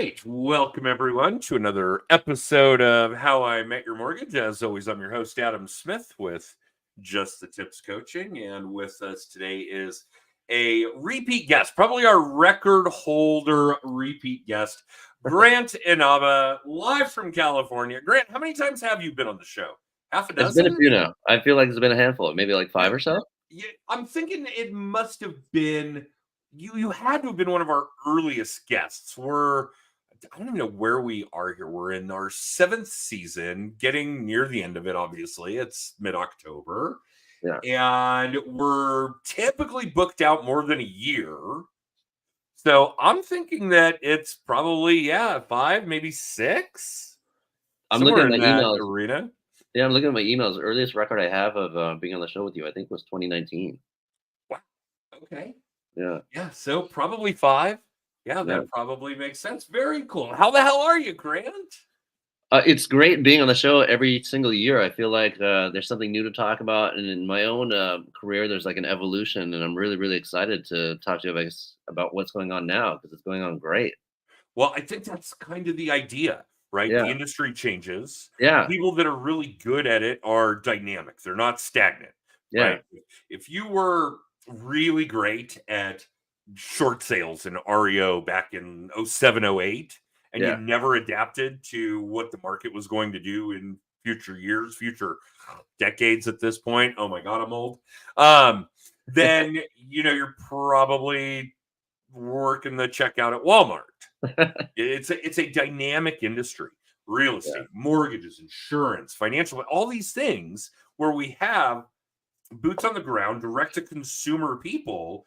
right. Welcome, everyone, to another episode of How I Met Your Mortgage. As always, I'm your host, Adam Smith, with Just the Tips Coaching. And with us today is a repeat guest, probably our record holder repeat guest, Grant Inaba, live from California. Grant, how many times have you been on the show? Half a It's been a dozen? few now. I feel like it's been a handful, maybe like Yeah. 5 or so? Yeah, I'm thinking it must have been you had to have been one of our earliest guests. I don't even know where we are here. We're in our 7th season, getting near the end of it, obviously. It's mid-October. Yeah. And we're typically booked out more than a year. So I'm thinking that it's probably, 5, maybe 6, I'm looking somewhere at in my that emails. arena. Yeah, I'm looking at my emails. Earliest record I have of, being on the show with you, I think, was 2019. Wow. Okay. Yeah, Yeah, so probably 5. Yeah, yeah. that probably makes sense. Very cool. How the hell are you, Grant? It's great being on the show every single year. I feel like, there's something new to talk about, and in my own, career, there's, like, an evolution, and I'm really, really excited to talk to you about what's going on now because it's going on great. Well, I think that's kind of the idea, right? The Yeah, industry changes. yeah, People that are really good at it are dynamic. They're not stagnant, yeah, right? If you were really great at short sales and REO back in 07, 08, and you yeah. never adapted to what the market was going to do in future years, future decades at this point. Oh my God, I'm old. Then, you're probably working the checkout at Walmart. It's a dynamic industry. Real Yeah, estate, mortgages, insurance, financial, all these things where we have boots on the ground, direct to consumer people.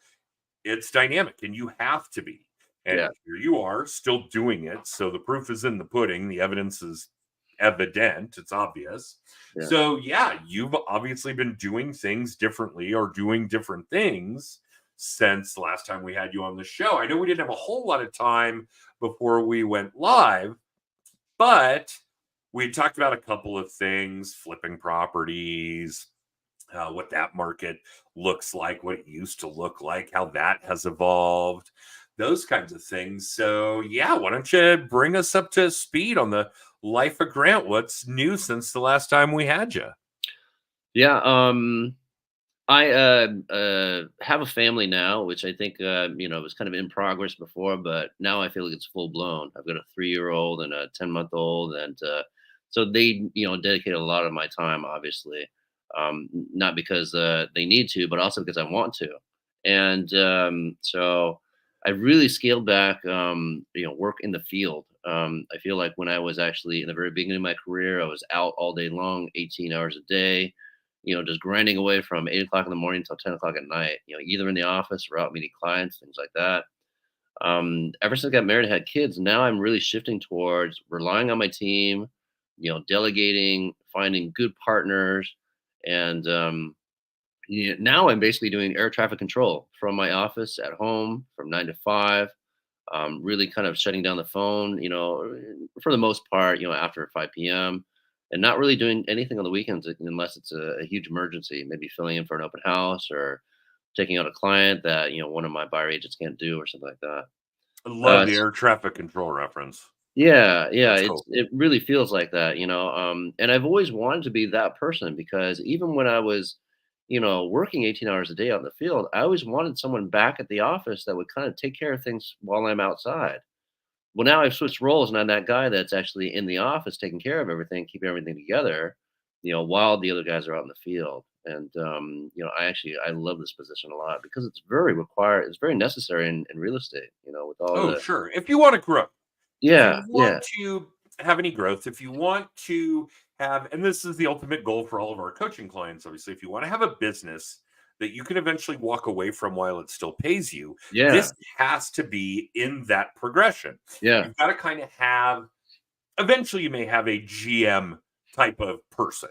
It's dynamic and you have to be. yeah, And here you are still doing it. So the proof is in the pudding. The evidence is evident. It's obvious. yeah. So, yeah, you've obviously been doing things differently or doing different things since the last time we had you on the show. I know we didn't have a whole lot of time before we went live, but we talked about a couple of things, flipping properties, what that market looks like, what it used to look like, how that has evolved, those kinds of things. So, yeah, why don't you bring us up to speed on the life of Grant? What's new since the last time we had you? Yeah, I have a family now, which I think was kind of in progress before, but now I feel like it's full blown. I've got a 3-year-old and a 10-month-old, and so they dedicate a lot of my time, obviously, not because they need to, but also because I want to. And so I really scaled back, work in the field. I feel like when I was actually in the very beginning of my career, I was out all day long, 18 hours a day, just grinding away from 8 o'clock in the morning till 10 o'clock at night, either in the office or out meeting clients, things like that. Ever since I got married and had kids, now I'm really shifting towards relying on my team, delegating, finding good partners. And now I'm basically doing air traffic control from my office at home from 9 to 5. Really kind of shutting down the phone, for the most part, after 5 p.m. and not really doing anything on the weekends unless it's a huge emergency, maybe filling in for an open house or taking out a client that, one of my buyer agents can't do or something like that. I love the S air traffic control reference. Yeah, yeah, That's cool. it really feels like that, and I've always wanted to be that person because even when I was, working 18 hours a day out in the field, I always wanted someone back at the office that would kind of take care of things while I'm outside. Well, now I've switched roles, and I'm that guy that's actually in the office taking care of everything, keeping everything together, while the other guys are out in the field. And I love this position a lot because it's very required. It's very necessary in real estate. With all Oh, the sure. If you want to grow, if you yeah, want yeah, to have any growth, if you want to have, and this is the ultimate goal for all of our coaching clients, obviously, if you want to have a business that you can eventually walk away from while it still pays you, yeah, this has to be in that progression. yeah, You've got to kind of have, eventually, you may have a GM type of person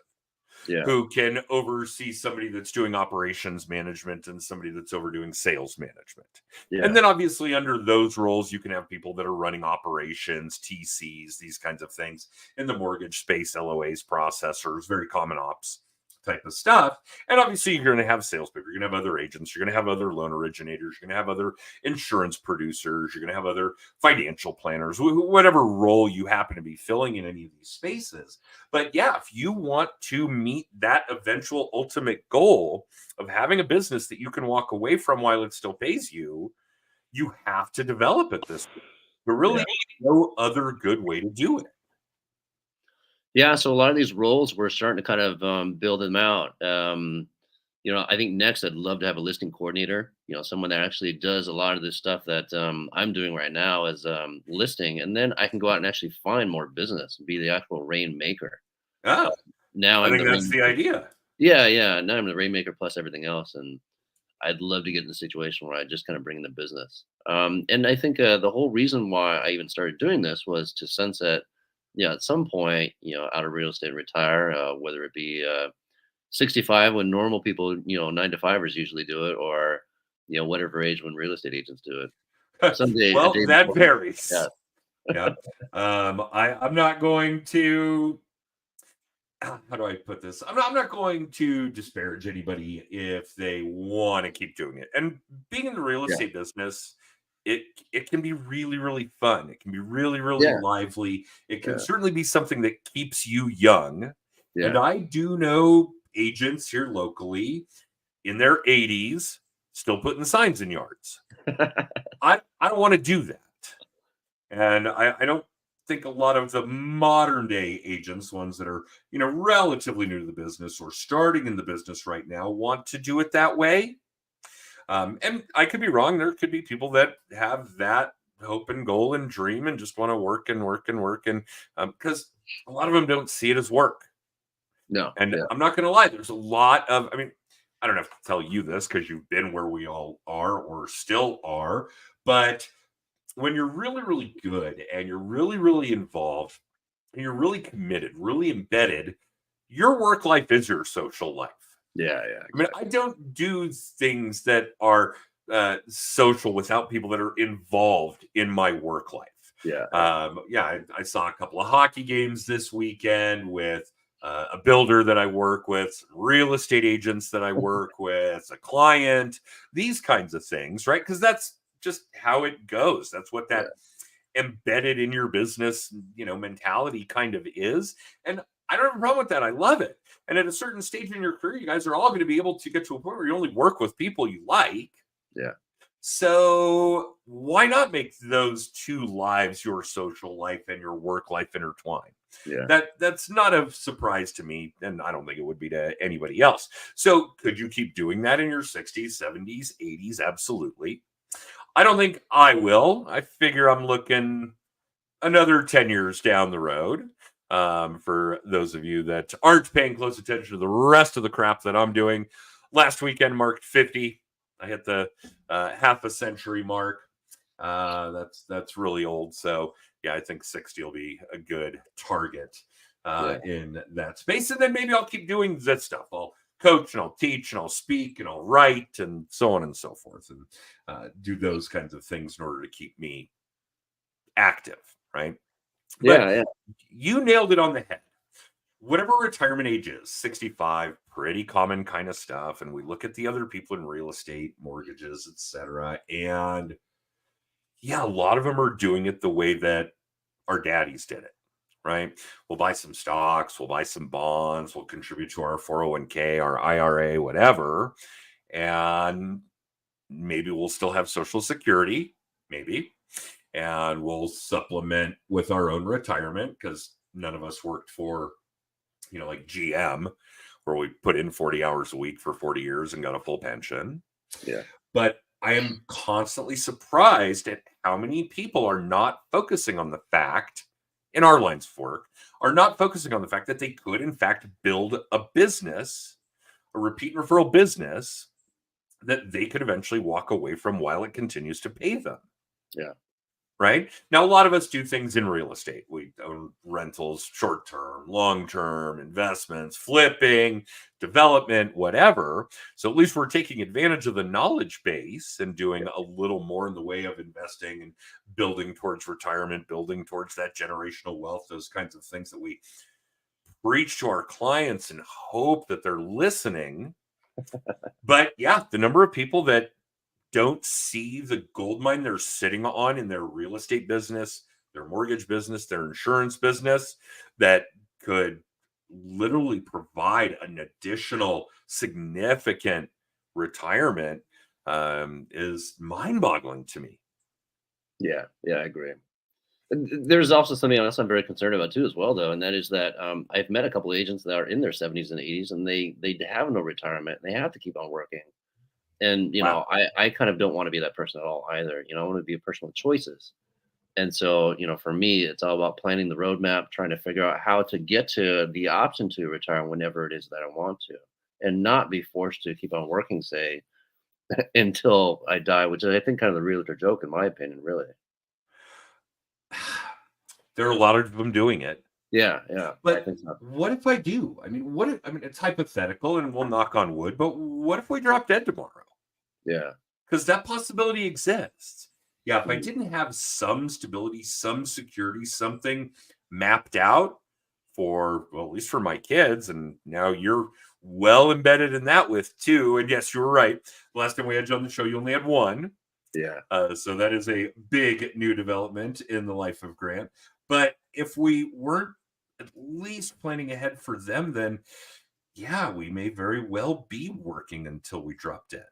yeah, who can oversee somebody that's doing operations management and somebody that's overdoing sales management. And yeah, then obviously under those roles, you can have people that are running operations, TCs, these kinds of things in the mortgage space, LOAs, processors, very common ops. type of stuff. And obviously, you're going to have salespeople, you're going to have other agents, you're going to have other loan originators, you're going to have other insurance producers, you're going to have other financial planners, whatever role you happen to be filling in any of these spaces. But yeah, if you want to meet that eventual ultimate goal of having a business that you can walk away from while it still pays you, you have to develop it this way. There Yeah. really no other good way to do it. Yeah, so a lot of these roles, we're starting to kind of build them out. I think next I'd love to have a listing coordinator, someone that actually does a lot of this stuff that I'm doing right now as listing. And then I can go out and actually find more business and be the actual rainmaker. Uh, Ah, now I I'm think the that's the rainmaker. idea. Yeah, yeah. Now I'm the rainmaker plus everything else. And I'd love to get in a situation where I just kind of bring in the business. And I think the whole reason why I even started doing this was to sense that, at some point, out of real estate and retire, whether it be 65 when normal people, 9 to 5ers usually do it, or, whatever age when real estate agents do it. Someday, a Well, day that before, yeah, varies. Yeah. I'm not going to, how do I put this? I'm not going to disparage anybody if they want to keep doing it. And being in the real yeah, estate business, it it can be really, really fun. It can be really, really yeah, lively. It can yeah, certainly be something that keeps you young. And yeah, I do know agents here locally in their 80s still putting signs in yards. I don't want to do that. And I don't think a lot of the modern day agents, ones that are, relatively new to the business or starting in the business right now, want to do it that way. And I could be wrong. There could be people that have that hope and goal and dream and just want to work and work and work. And because a lot of them don't see it as work. no, And yeah, I'm not going to lie, there's a lot of, I mean, I don't have to tell you this because you've been where we all are or still are. But when you're really, really good and you're really, really involved and you're really committed, really embedded, your work life is your social life. yeah, yeah, I mean, exactly. I don't do things that are social without people that are involved in my work life. Yeah, yeah, Yeah, I saw a couple of hockey games this weekend with a builder that I work with, some real estate agents that I work with, a client, these kinds of things, right? Because that's just how it goes. That's what yeah, that embedded in your business, mentality kind of is. And I don't have a problem with that. I love it. And at a certain stage in your career, you guys are all going to be able to get to a point where you only work with people you like. yeah, So why not make those two lives, your social life and your work life, intertwined? yeah. That's not a surprise to me, and I don't think it would be to anybody else. So could you keep doing that in your 60s, 70s, 80s? Absolutely. I don't think I will. I figure I'm looking another 10 years down the road. For those of you that aren't paying close attention to the rest of the crap that I'm doing, last weekend marked 50. I hit the half a century mark. That's really old. So yeah, I think 60 will be a good target Yeah. in that space. And then maybe I'll keep doing this stuff. I'll coach and I'll teach and I'll speak and I'll write and so on and so forth, and do those kinds of things in order to keep me active, right? But Yeah, yeah, you nailed it on the head. Whatever retirement age is, 65, pretty common kind of stuff. And we look at the other people in real estate, mortgages, etc. And yeah, a lot of them are doing it the way that our daddies did it, right? We'll buy some stocks, we'll buy some bonds, we'll contribute to our 401k, our IRA, whatever. And maybe we'll still have Social Security, maybe. And we'll supplement with our own retirement because none of us worked for, like GM, where we put in 40 hours a week for 40 years and got a full pension. yeah, But I am constantly surprised at how many people are not focusing on the fact, in our lines of work, are not focusing on the fact that they could, in fact, build a business, a repeat and referral business that they could eventually walk away from while it continues to pay them. yeah, Right now, a lot of us do things in real estate. We own rentals, short term, long term, investments, flipping, development, whatever. So at least we're taking advantage of the knowledge base and doing a little more in the way of investing and building towards retirement, building towards that generational wealth, those kinds of things that we preach to our clients and hope that they're listening. But yeah, the number of people that don't see the gold mine they're sitting on in their real estate business, their mortgage business, their insurance business, that could literally provide an additional significant retirement is mind-boggling to me. Yeah, yeah, I agree. There's also something else I'm very concerned about too, as well, though, and that is that I've met a couple of agents that are in their 70s and 80s, and they have no retirement. They have to keep on working, and Wow. I kind of don't want to be that person at all either. I want to be a person with choices, and so for me, it's all about planning the roadmap, trying to figure out how to get to the option to retire whenever it is that I want to, and not be forced to keep on working, say, until I die, which is, I think, kind of the realtor joke, in my opinion, really. There are a lot of them doing it. Yeah, yeah, I But think so. what if I do? I mean, what if, I mean, it's hypothetical and we'll knock on wood, but what if we drop dead tomorrow? Yeah. Because that possibility exists. Yeah, if I Mhm. didn't have some stability, some security, something mapped out for, well, at least for my kids, and now you're well embedded in that with two. And yes, you were right. Last time we had you on the show, you only had one. Yeah. So that is a big new development in the life of Grant. But if we weren't at least planning ahead for them, then yeah, we may very well be working until we drop dead.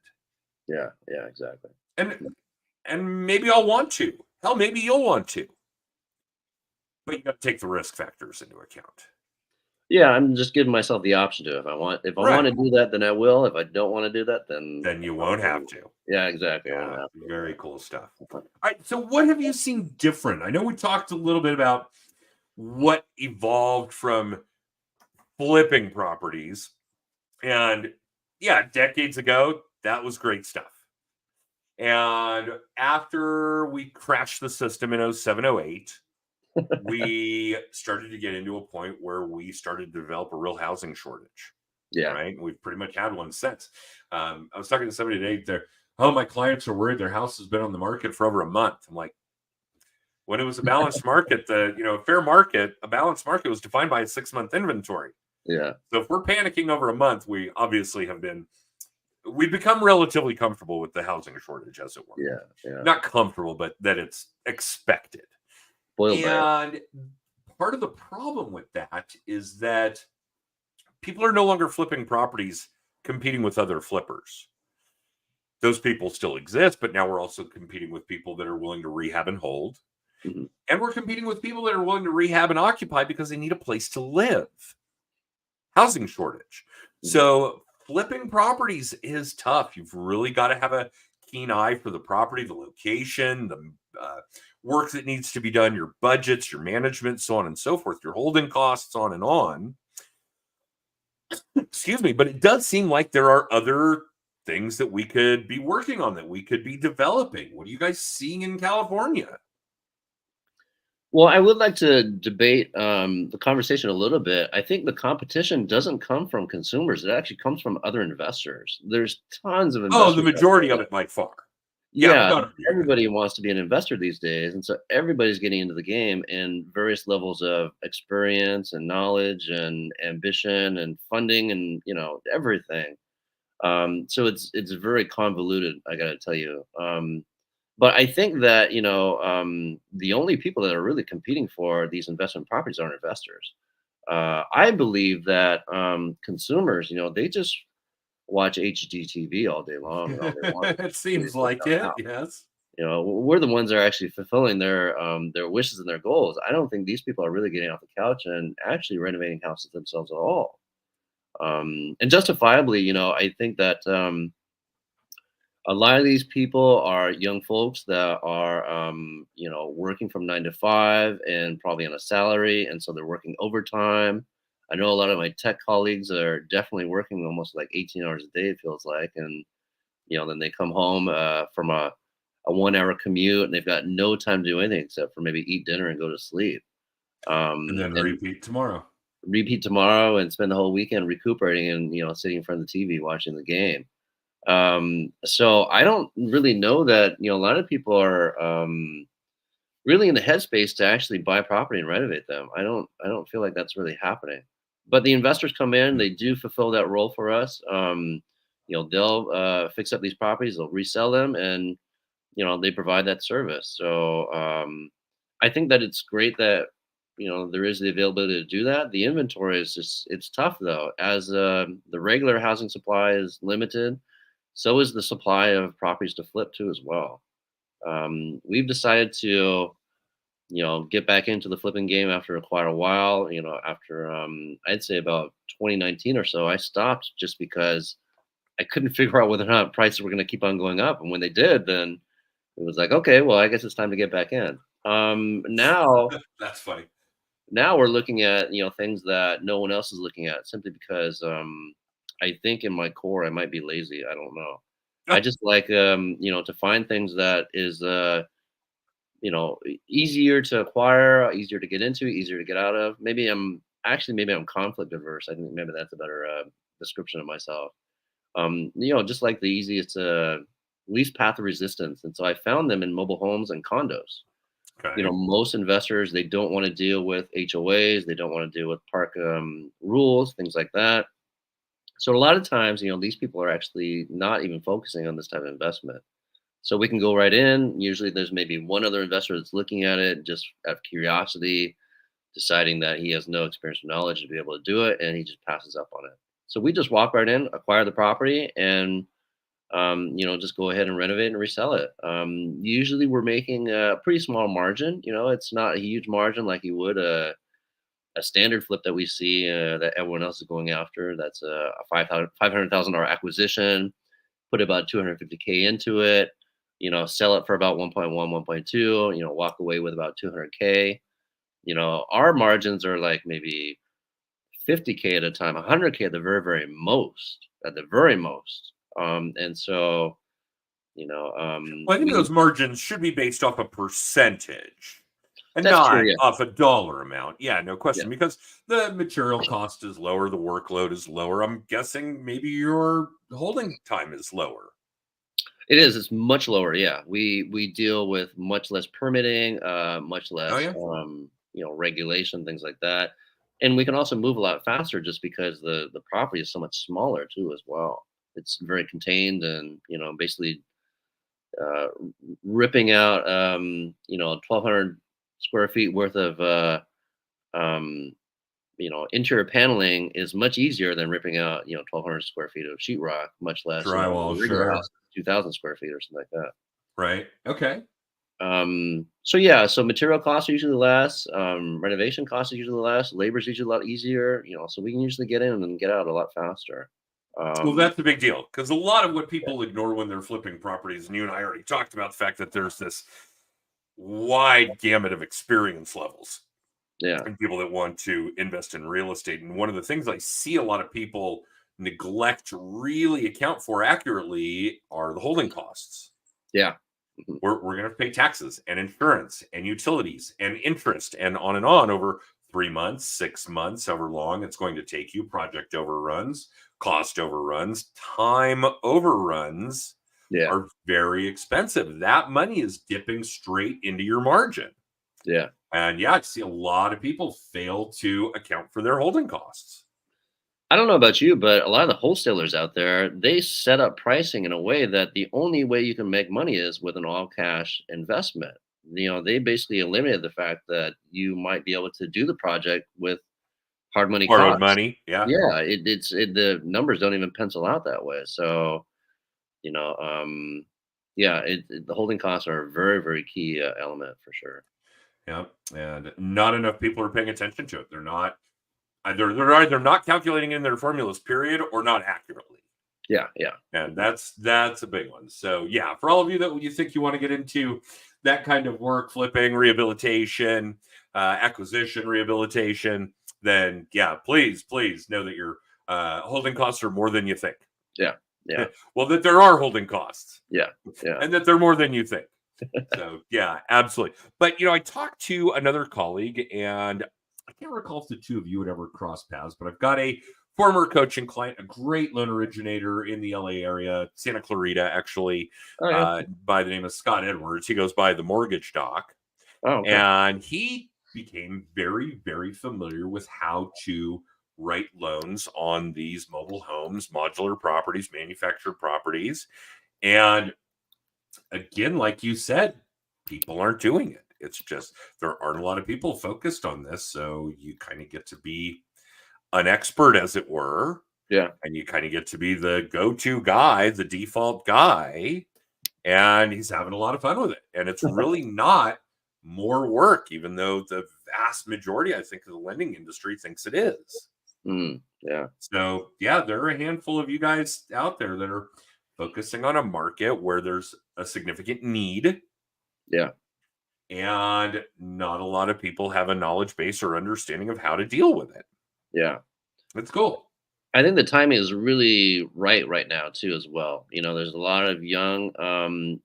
Yeah, yeah, exactly. And maybe I'll want to. Hell, maybe you'll want to. But you got to take the risk factors into account. Yeah, I'm just giving myself the option to. If I want Right. to do that, then I will. If I don't want to do that, then Then you I won't probably have won't. to. Yeah, exactly. I won't Yeah, have very cool stuff. to. All right. So, what have you seen different? I know we talked a little bit about what evolved from flipping properties. And yeah, decades ago, that was great stuff. And after we crashed the system in 07, 08, we started to get into a point where we started to develop a real housing shortage, Yeah. right? We've pretty much had one since. I was talking to somebody today, there, oh, my clients are worried their house has been on the market for over a month. I'm like, when it was a balanced market, a fair market, a balanced market was defined by a 6-month inventory. Yeah. So if we're panicking over a month, we obviously we've become relatively comfortable with the housing shortage, as it were. Yeah. Yeah. Not comfortable, but that it's expected. Spoiled by it. And part of the problem with that is that people are no longer flipping properties competing with other flippers. Those people still exist, but now we're also competing with people that are willing to rehab and hold. Mhm. And we're competing with people that are willing to rehab and occupy because they need a place to live. Housing shortage. Mhm. So flipping properties is tough. You've really got to have a keen eye for the property, the location, the work that needs to be done, your budgets, your management, so on and so forth, your holding costs, on and on. Excuse me, but it does seem like there are other things that we could be working on, that we could be developing. What are you guys seeing in California? Well, I would like to debate the conversation a little bit. I think the competition doesn't come from consumers; it actually comes from other investors. There's tons of Oh, the investors out majority of there. it by far. Yeah, I'm Yeah, not arguing with everybody wants to be an investor these days, and so everybody's getting into the game in various levels of experience and knowledge and ambition and funding and everything. So it's very convoluted, I got to tell you. But I think that the only people that are really competing for these investment properties are investors. I believe that consumers, they just watch HGTV all day long and all they want that. is It really seems live like down it. house. Yes. We're the ones that are actually fulfilling their wishes and their goals. I don't think these people are really getting off the couch and actually renovating houses themselves at all. And justifiably, I think that a lot of these people are young folks that are, working from 9 to 5 and probably on a salary, and so they're working overtime. I know a lot of my tech colleagues are definitely working almost like 18 hours a day. It feels like, and then they come home from a 1 hour commute, and they've got no time to do anything except for maybe eat dinner and go to sleep. And then And repeat tomorrow. repeat tomorrow and spend the whole weekend recuperating and sitting in front of the TV watching the game. So I don't really know that a lot of people are really in the headspace to actually buy property and renovate them. I don't feel like that's really happening. But the investors come in, they do fulfill that role for us. They'll fix up these properties, they'll resell them, and they provide that service. So I think that it's great that there is the availability to do that. The inventory is just it's tough though, as the regular housing supply is limited. So is the supply of properties to flip too as well. We've decided to get back into the flipping game after quite a while. After I'd say about 2019 or so, I stopped just because I couldn't figure out whether or not prices were going to keep on going up. And when they did, then it was like, okay, well, I guess it's time to get back in. Now, That's funny. now we're looking at things that no one else is looking at, simply because I think in my core I might be lazy. I don't know. I just like to find things that is easier to acquire, easier to get into, easier to get out of. Maybe I'm conflict averse. I think maybe that's a better description of myself. Just like the easiest, least path of resistance. And so I found them in mobile homes and condos. Okay. Most investors, they don't want to deal with HOAs, they don't want to deal with park rules, things like that. So a lot of times, these people are actually not even focusing on this type of investment. So we can go right in. Usually there's maybe one other investor that's looking at it just out of curiosity, deciding that he has no experience or knowledge to be able to do it, and he just passes up on it. So we just walk right in, acquire the property, and just go ahead and renovate and resell it. Usually we're making a pretty small margin. It's not a huge margin like you would a standard flip that we see that everyone else is going after. That's a $500,000 acquisition, put about 250K into it, sell it for about 1.1, 1.2, walk away with about 200K. Our margins are like maybe 50K at a time, 100K at the very, very most, at the very most. And so, Well, I think we, those margins should be based off a percentage and that's true. not Yeah. off a dollar amount. Yeah, no Yeah. question. Because the material cost is lower, the workload is lower. I'm guessing maybe your holding time is lower. It is. It's much lower. Yeah, we deal with much less permitting, much Oh less yeah. regulation, things like that, and we can also move a lot faster just because the property is so much smaller too as well. It's very contained, and basically uh, ripping out 1,200 square feet worth of um, interior paneling is much easier than ripping out 1,200 square feet of sheetrock, much less Drywall, a regular sure. house, 2,000 square feet or something like that. Right. Okay. So yeah, so material costs are usually less. Renovation costs are usually less. Labor is usually a lot easier. So we can usually get in and get out a lot faster. Well, Um, that's the big deal because a lot of what people ignore when they're flipping properties, and you and I already talked about the fact that there's this wide gamut of experience levels yeah, and people that want to invest in real estate. And one of the things I see a lot of people neglect to really account for accurately are the holding costs. yeah, mhm, We're going to pay taxes and insurance and utilities and interest and on over 3 months, 6 months, however long it's going to take you. Project overruns, cost overruns, time overruns yeah, are very expensive. That money is dipping straight into your margin. yeah. And yeah, I see a lot of people fail to account for their holding costs. I don't know about you, but a lot of the wholesalers out there, they set up pricing in a way that the only way you can make money is with an all cash investment. They basically eliminated the fact that you might be able to do the project with hard money Borrowed costs. money. Yeah. Yeah, the numbers don't even pencil out that way. So, you know, yeah, the holding costs are a very, very key element for sure. Yeah. And not enough people are paying attention to it. They're not they're either not calculating in their formulas, period, or not accurately. Yeah, yeah, And mhm, that's a big one. So yeah, for all of you that you think you want to get into that kind of work, flipping, rehabilitation, acquisition, rehabilitation, then yeah, please know that your holding costs are more than you think. yeah, yeah, Well, that there are holding costs, yeah, yeah. and that they're more than you think. So yeah, absolutely. But I talked to another colleague, and I can't recall if the two of you had ever crossed paths, but I've got a former coaching client, a great loan originator in the LA area, Santa Clarita, actually, Oh yeah. by the name of Scott Edwards. He goes by the Mortgage Doc, Oh okay. and he became very, very familiar with how to write loans on these mobile homes, modular properties, manufactured properties. And again, like you said, people aren't doing it. It's just there aren't a lot of people focused on this. So you kind of get to be an expert, as it were, Yeah. and you kind of get to be the go-to guy, the default guy, and he's having a lot of fun with it. And it's really not more work, even though the vast majority, I think, of the lending industry thinks it is. Yeah. So, yeah, there are a handful of you guys out there that are focusing on a market where there's a significant need, Yeah. and not a lot of people have a knowledge base or understanding of how to deal with it. Yeah. It's cool. I think the timing is really right now too as well. There's a lot of young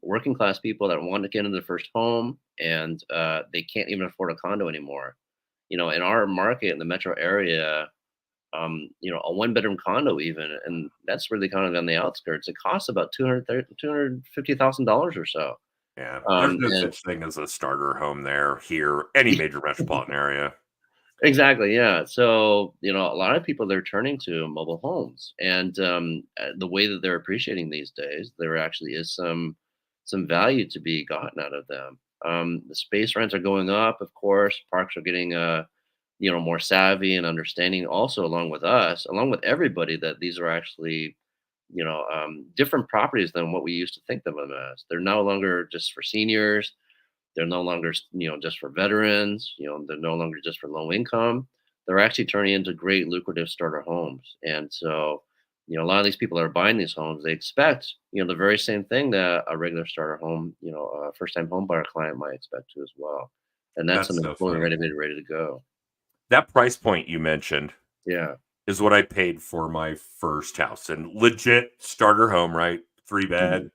working class people that want to get into their first home, and they can't even afford a condo anymore. In our market in the metro area, a one bedroom condo even, and that's really kind of on the outskirts. It costs about $250,000 or so. Yeah, there's no And such thing as a starter home there, here, any major metropolitan area. exactly, yeah. So, a lot of people they're turning to mobile homes, and the way that they're appreciating these days, there actually is some value to be gotten out of them. The space rents are going up, of course. Parks are getting more savvy and understanding. Also, along with us, along with everybody, that these are actually different properties than what we used to think of them as. They're no longer just for seniors. They're no longer, just for veterans. They're no longer just for low income. They're actually turning into great lucrative starter homes. And so, a lot of these people that are buying these homes, they expect, the very same thing that a regular starter home, a first time home buyer client might expect to as well. And that's That's something so fully funny. ready to go. That price point you mentioned Yeah. is what I paid for my first house, and legit starter home, right? 3 Mhm. bed,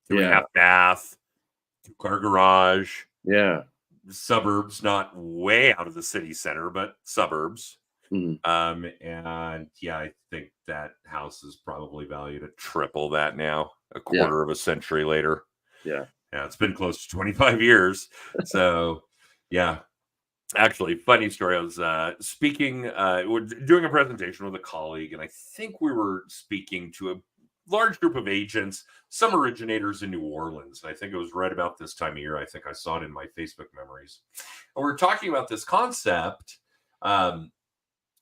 2 and a Yeah. half bath, 2-car garage, Yeah. suburbs, not way out of the city center, but suburbs. Mhm. And yeah, I think that house is probably valued at triple that now, a Yeah. quarter of a century later. Yeah. Yeah, it's been close to 25 years. So, yeah, actually, funny story. I was speaking, we're doing a presentation with a colleague, and I think we were speaking to a large group of agents, some originators in New Orleans. And I think it was right about this time of year. I think I saw it in my Facebook memories. And we're talking about this concept, um,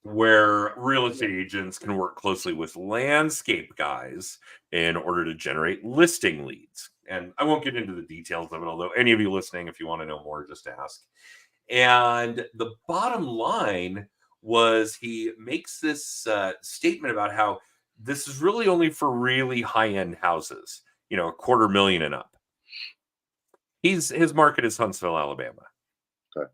where real estate agents can work closely with landscape guys in order to generate listing leads. And I won't get into the details of it, although any of you listening, if you want to know more, just ask. And the bottom line was he makes this statement about how this is really only for really high end houses, a quarter million and up. His market is Huntsville, Alabama. Okay.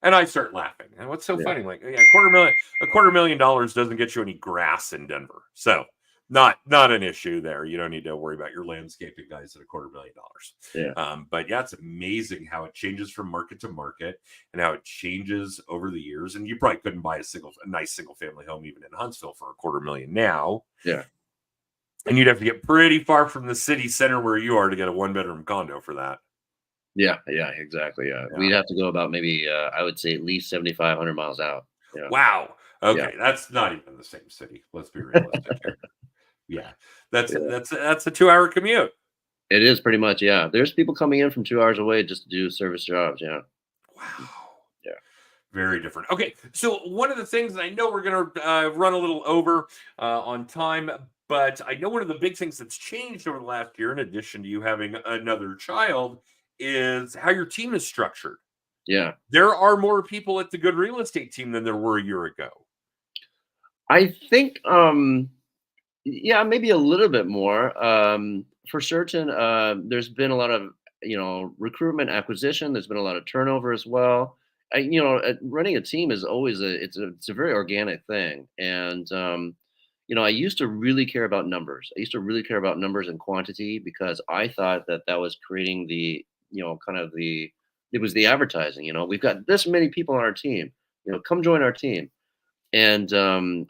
And I start laughing. And what's so Yeah. funny? Like, yeah, $250,000 doesn't get you any grass in Denver. So not an issue there. You don't need to worry about your landscaping guys at $250,000. Yeah. But yeah, it's amazing how it changes from market to market and how it changes over the years. And you probably couldn't buy a nice single family home even in Huntsville for $250,000 now. Yeah. And you'd have to get pretty far from the city center where you are to get a 1 bedroom condo for that. Yeah, yeah, exactly, yeah. Yeah. We'd have to go about maybe, I would say at least 7,500 miles out. Yeah, Wow. yeah, Okay, that's not even the same city. Let's be realistic here. Yeah, that's yeah. that's that's a 2 hour commute. It is pretty much, yeah. There's people coming in from 2 hours away just to do service jobs, yeah, Wow. yeah, Very different. Okay, so one of the things, and I know we're going to run a little over on time, but I know one of the big things that's changed over the last year, in addition to you having another child, is how your team is structured. yeah. There are more people at the Good Real Estate team than there were a year ago. I think, yeah, maybe a little bit more. For certain, there's been a lot of, recruitment acquisition. There's been a lot of turnover as well. Running a team is always it's a very organic thing, and I used to really care about numbers. I used to really care about numbers and quantity because I thought that that was creating the, kind of the, it was the advertising. We've got this many people on our team. Come join our team. And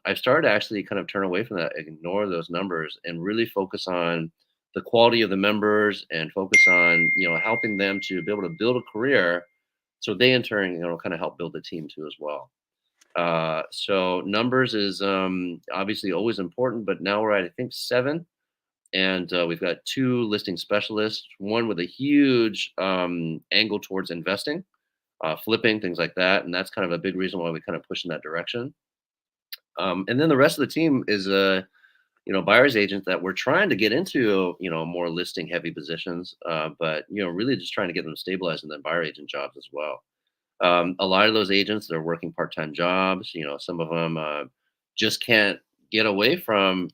I've started to actually kind of turn away from that, ignore those numbers, and really focus on the quality of the members and focus on helping them to be able to build a career, so they in turn kind of help build the team too as well. So numbers is obviously always important, but now we're at I think 7, and we've got 2 listing specialists. One with a huge angle towards investing, flipping things like that, and that's kind of a big reason why we kind of push in that direction. And then the rest of the team is buyer's agents that we're trying to get into, more listing heavy positions, but really just trying to get them stabilized in the buyer agent jobs as well. A lot of those agents, they're working part-time jobs. Some of them just can't get away from,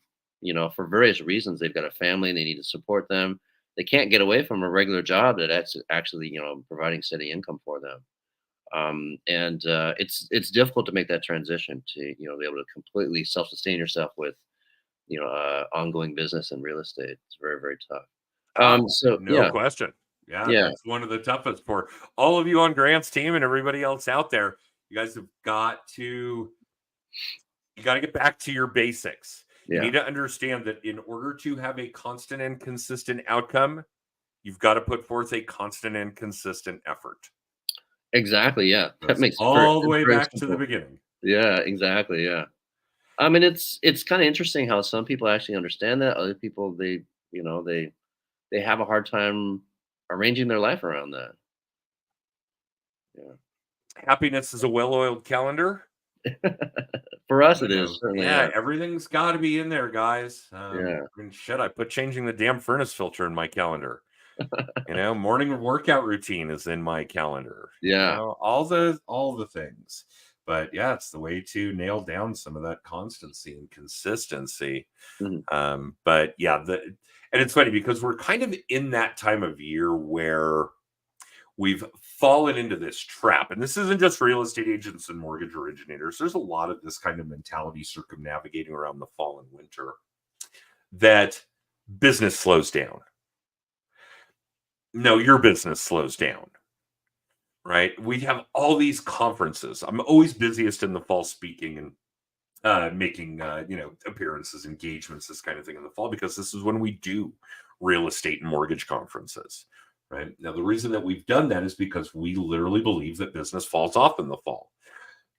for various reasons. They've got a family and they need to support them. They can't get away from a regular job that's actually, providing steady income for them. And it's difficult to make that transition to, be able to completely self-sustain yourself with, ongoing business and real estate. It's very, very tough. So No yeah, question. Yeah, yeah, that's one of the toughest for all of you on Grant's team and everybody else out there. You guys have got to get back to your basics. You yeah, need to understand that in order to have a constant and consistent outcome, you've got to put forth a constant and consistent effort. exactly. Yeah, that Goes makes it all the it's way very back to the simple. beginning. Yeah, exactly. Yeah. I mean, it's kind of interesting how some people actually understand that. Other people, they have a hard time arranging their life around that. Yeah. Happiness is a well-oiled calendar. For us, I it is know. certainly. Yeah, Yeah. everything's got to be in there, guys. Yeah. I mean, shit, I put changing the damn furnace filter in my calendar. Morning workout routine is in my calendar. Yeah. All the things. But yeah, it's the way to nail down some of that constancy and consistency. Mhm. But yeah, and it's funny because we're kind of in that time of year where we've fallen into this trap. And this isn't just real estate agents and mortgage originators. There's a lot of this kind of mentality circumnavigating around the fall and winter that business slows down. No, your business slows down, right? We have all these conferences. I'm always busiest in the fall speaking and making appearances, engagements, this kind of thing in the fall, because this is when we do real estate and mortgage conferences. Right now, the reason that we've done that is because we literally believe that business falls off in the fall.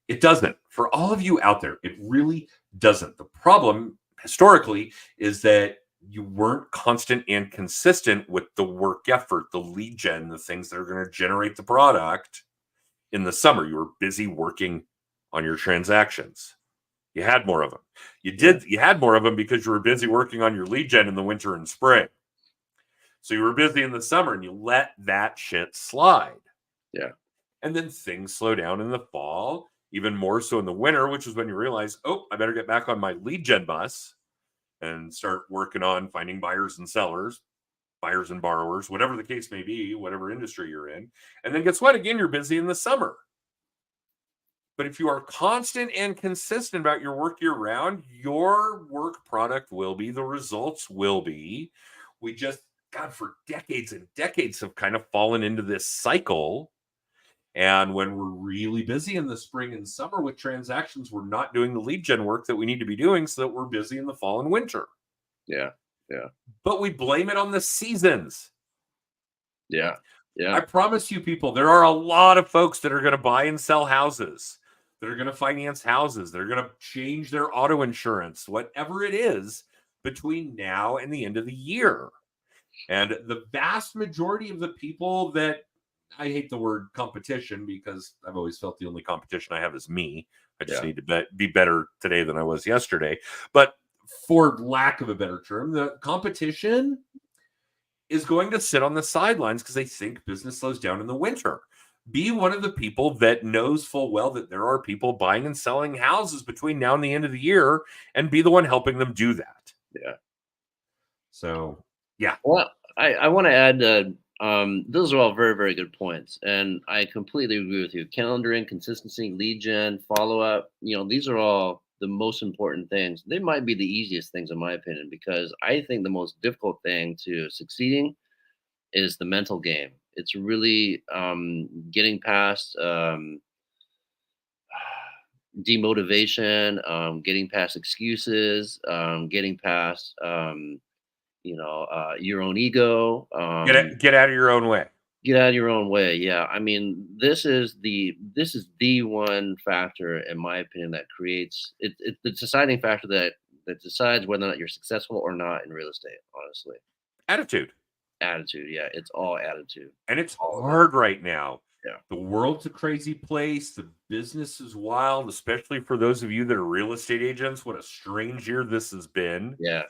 It doesn't. For all of you out there, it really doesn't. The problem historically is that you weren't constant and consistent with the work effort, the lead gen, the things that are going to generate the product in the summer. You were busy working on your transactions. You had more of them. Yeah. You had more of them because you were busy working on your lead gen in the winter and spring. So you were busy in the summer and you let that shit slide. Yeah. And then things slow down in the fall, even more so in the winter, which is when you realize, oh, I better get back on my lead gen bus and start working on finding buyers and sellers, buyers and borrowers, whatever the case may be, whatever industry you're in. And then guess what? Again, you're busy in the summer. But if you are constant and consistent about your work year round, your work product will be, the results will be. We just, God, for decades and decades have kind of fallen into this cycle. And when we're really busy in the spring and summer with transactions, we're not doing the lead gen work that we need to be doing so that we're busy in the fall and winter. Yeah. Yeah. But we blame it on the seasons. Yeah. I Yeah. promise you, people, there are a lot of folks that are going to buy and sell houses, that are going to finance houses, that are going to change their auto insurance, whatever it is, between now and the end of the year. And the vast majority of the people that, I hate the word competition because I've always felt the only competition I have is me. I just Yeah. need to be better today than I was yesterday. But for lack of a better term, the competition is going to sit on the sidelines because they think business slows down in the winter. Be one of the people that knows full well that there are people buying and selling houses between now and the end of the year, and be the one helping them do that. Yeah. So, yeah. Well, I want to add those are all very, very good points. And I completely agree with you. Calendaring, consistency, lead gen, follow up, these are all the most important things. They might be the easiest things, in my opinion, because I think the most difficult thing to succeeding is the mental game. It's really getting past demotivation, getting past excuses, getting past your own ego. Get out of your own way. Get out of your own way. Yeah. I mean, this is the one factor, in my opinion, that creates it's the deciding factor that decides whether or not you're successful or not in real estate, honestly. Attitude. Attitude. Yeah. It's all attitude. And it's All of it. hard right now. Yeah. The world's a crazy place. The business is wild, especially for those of you that are real estate agents. What a strange year this has been. Yeah.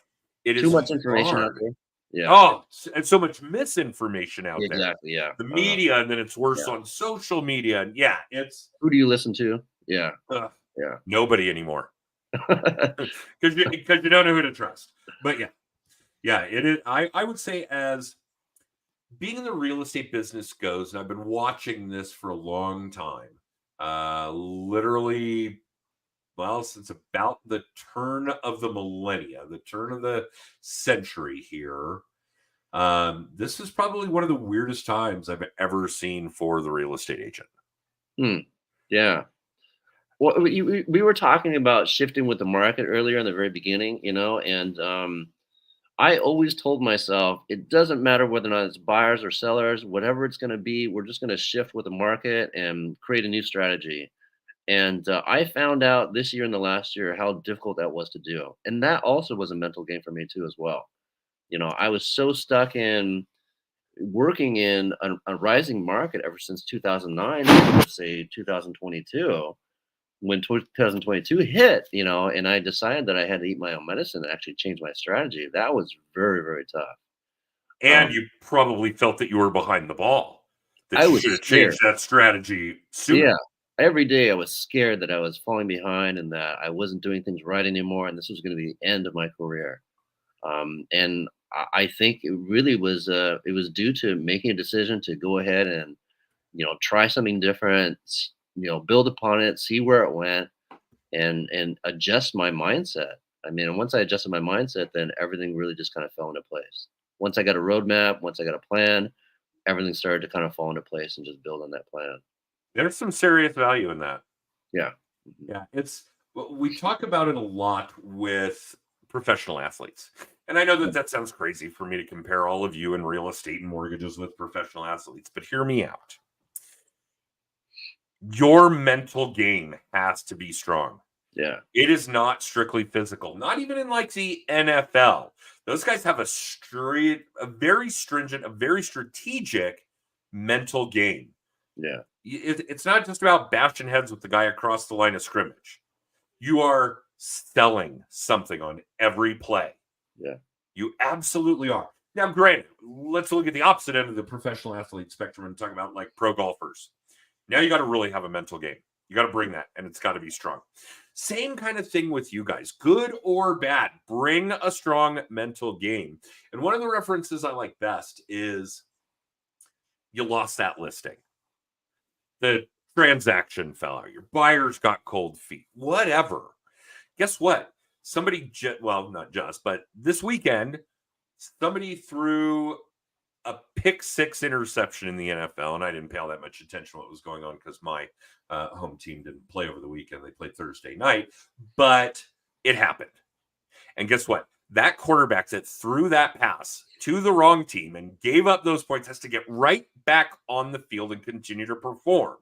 It Too is much information out hard. there. Yeah. Oh, and so much misinformation out there. Exactly. Yeah. The media, and then it's worse Yeah. on social media. And yeah, it's Who do you listen to? Yeah. ugh, Yeah. nobody anymore because you don't know who to trust. But yeah, it is. I would say, as being in the real estate business goes, and I've been watching this for a long time, literally, well, since about the turn of the millennia, the turn of the century here. This is probably one of the weirdest times I've ever seen for the real estate agent. Hmm. Yeah. Well, we were talking about shifting with the market earlier in the very beginning, and I always told myself it doesn't matter whether or not it's buyers or sellers, whatever it's going to be, we're just going to shift with the market and create a new strategy. And I found out this year and the last year how difficult that was to do. And that also was a mental game for me too, as well. I was so stuck in working in a rising market ever since 2009, let's say 2022. When 2022 hit, and I decided that I had to eat my own medicine and actually change my strategy, that was very, very tough. And you probably felt that you were behind the ball, that I you was should have scared. changed that strategy Yeah. sooner. Every day I was scared that I was falling behind and that I wasn't doing things right anymore, and this was going to be the end of my career. And I think it was due to making a decision to go ahead and try something different, build upon it, see where it went, and adjust my mindset. I mean, and once I adjusted my mindset, then everything really just kind of fell into place. Once I got a roadmap, once I got a plan, everything started to kind of fall into place and just build on that plan. There's some serious value in that. Yeah. Mhm. Yeah, we talk about it a lot with professional athletes. And I know that that sounds crazy for me to compare all of you in real estate and mortgages with professional athletes, but hear me out. Your mental game has to be strong. Yeah. It is not strictly physical, not even in like the NFL. Those guys have a very stringent, a very strategic mental game. Yeah. It's not just about bashing heads with the guy across the line of scrimmage. You are selling something on every play. Yeah. You absolutely are. Now, granted, let's look at the opposite end of the professional athlete spectrum and talk about like pro golfers. Now you got to really have a mental game. You got to bring that, and it's got to be strong. Same kind of thing with you guys, good or bad. Bring a strong mental game. And one of the references I like best is you lost that listing. The transaction fell out. Your buyers got cold feet, whatever. Guess what? Well, not just, but this weekend, somebody threw a pick six interception in the NFL, and I didn't pay all that much attention to what was going on because my home team didn't play over the weekend. They played Thursday night, but it happened. And guess what? That quarterback that threw that pass to the wrong team and gave up those points has to get right back on the field and continue to perform.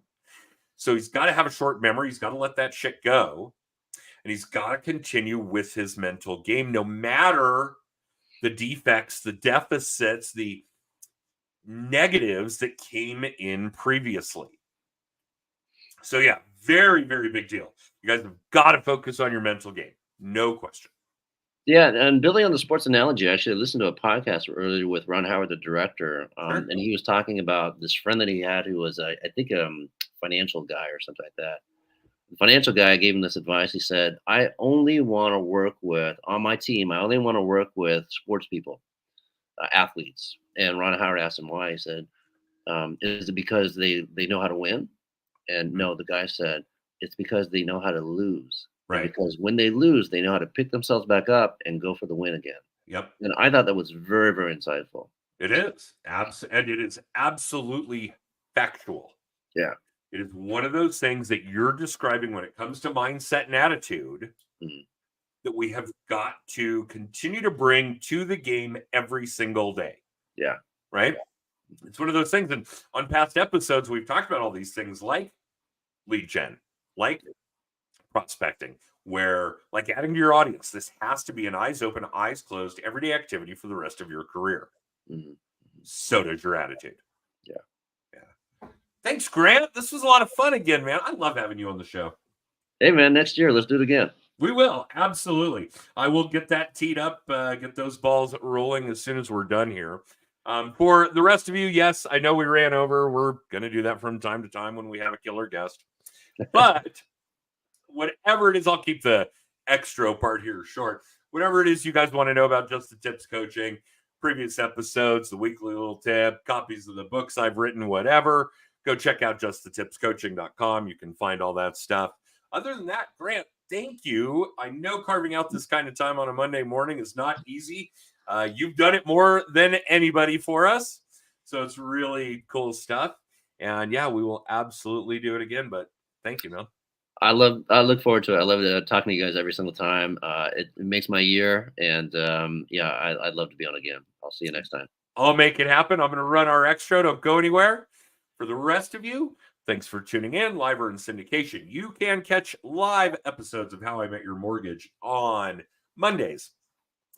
So he's got to have a short memory. He's got to let that shit go. And he's got to continue with his mental game, no matter the defects, the deficits, the negatives that came in previously. So yeah, very, very big deal. You guys have got to focus on your mental game. No question. Yeah, and building on the sports analogy, actually, I listened to a podcast earlier with Ron Howard, the director, Sure. and he was talking about this friend that he had who was, I think, financial guy or something like that. The financial guy gave him this advice. He said, "I only want to work with on my team. I only want to work with sports people, athletes." And Ron Howard asked him why. He said, "Is it because they know how to win?" And no, the guy said, "It's because they know how to lose." And Right. because when they lose, they know how to pick themselves back up and go for the win again. Yep. And I thought that was very, very insightful. It is. And it is absolutely factual. Yeah. It is one of those things that you're describing when it comes to mindset and attitude Mhm. that we have got to continue to bring to the game every single day. Yeah. Right. It's one of those things. And on past episodes, we've talked about all these things like lead gen, like prospecting, where like adding to your audience, this has to be an eyes open, eyes closed, everyday activity for the rest of your career. Mhm. So does your attitude. Yeah. Yeah. Thanks, Grant. This was a lot of fun again, man. I love having you on the show. Hey, man, next year, let's do it again. We will. Absolutely. I will get that teed up, get those balls rolling as soon as we're done here. For the rest of you, yes, I know we ran over. We're going to do that from time to time when we have a killer guest. But whatever it is, I'll keep the extra part here short. Whatever it is you guys want to know about Just the Tips Coaching, previous episodes, the weekly little tip, copies of the books I've written, whatever, go check out justthetipscoaching.com. You can find all that stuff. Other than that, Grant, thank you. I know carving out this kind of time on a Monday morning is not easy. You've done it more than anybody for us. So it's really cool stuff. And yeah, we will absolutely do it again. But thank you, man. I look forward to it. I love talking to you guys every single time. It makes my year, and yeah, I'd love to be on again. I'll see you next time. I'll make it happen. I'm going to run our extra. Don't go anywhere. For the rest of you, thanks for tuning in, live or in syndication. You can catch live episodes of How I Met Your Mortgage on Mondays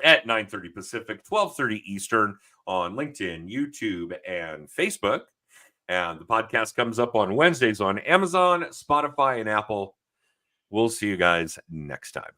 at 9:30 Pacific, 12:30 Eastern on LinkedIn, YouTube, and Facebook. And the podcast comes up on Wednesdays on Amazon, Spotify, and Apple. We'll see you guys next time.